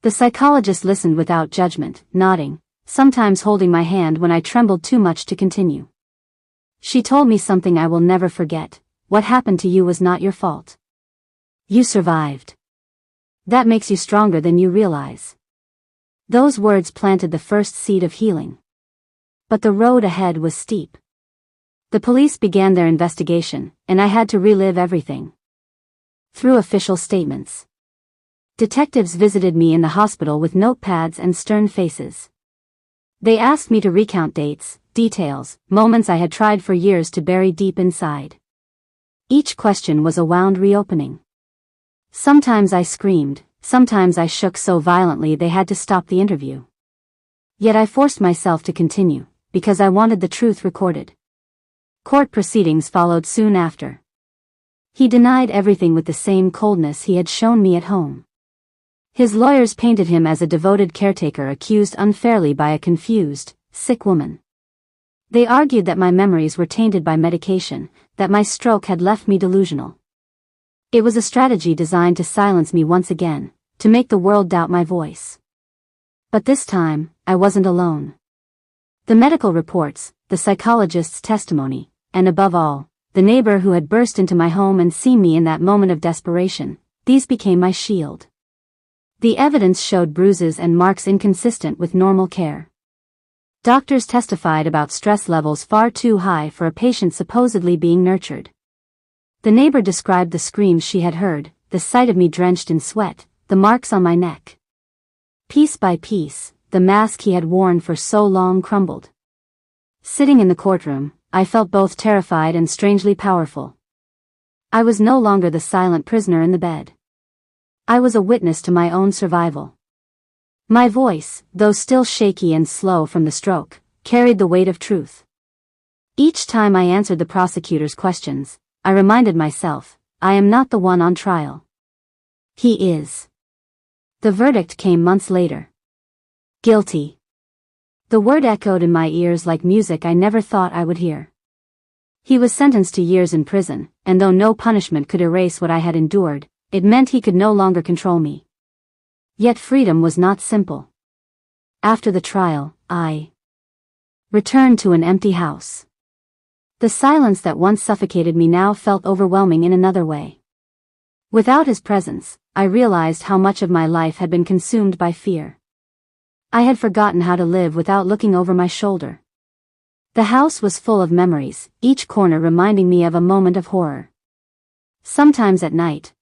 The psychologist listened without judgment, nodding, sometimes holding my hand when I trembled too much to continue. She told me something I will never forget. What happened to you was not your fault. You survived. That makes you stronger than you realize. Those words planted the first seed of healing. But the road ahead was steep. The police began their investigation, and I had to relive everything. Through official statements. Detectives visited me in the hospital with notepads and stern faces. They asked me to recount dates, details, moments I had tried for years to bury deep inside. Each question was a wound reopening. Sometimes I screamed, sometimes I shook so violently they had to stop the interview. Yet I forced myself to continue, because I wanted the truth recorded. Court proceedings followed soon after. He denied everything with the same coldness he had shown me at home. His lawyers painted him as a devoted caretaker accused unfairly by a confused, sick woman. They argued that my memories were tainted by medication, that my stroke had left me delusional. It was a strategy designed to silence me once again, to make the world doubt my voice. But this time, I wasn't alone. The medical reports, the psychologist's testimony, and above all, the neighbor who had burst into my home and seen me in that moment of desperation, these became my shield. The evidence showed bruises and marks inconsistent with normal care. Doctors testified about stress levels far too high for a patient supposedly being nurtured. The neighbor described the screams she had heard, the sight of me drenched in sweat, the marks on my neck. Piece by piece, the mask he had worn for so long crumbled. Sitting in the courtroom, I felt both terrified and strangely powerful. I was no longer the silent prisoner in the bed. I was a witness to my own survival. My voice, though still shaky and slow from the stroke, carried the weight of truth. Each time I answered the prosecutor's questions, I reminded myself, I am not the one on trial. He is. The verdict came months later. Guilty. The word echoed in my ears like music I never thought I would hear. He was sentenced to years in prison, and though no punishment could erase what I had endured, it meant he could no longer control me. Yet freedom was not simple. After the trial, I returned to an empty house. The silence that once suffocated me now felt overwhelming in another way. Without his presence, I realized how much of my life had been consumed by fear. I had forgotten how to live without looking over my shoulder. The house was full of memories, each corner reminding me of a moment of horror. Sometimes at night,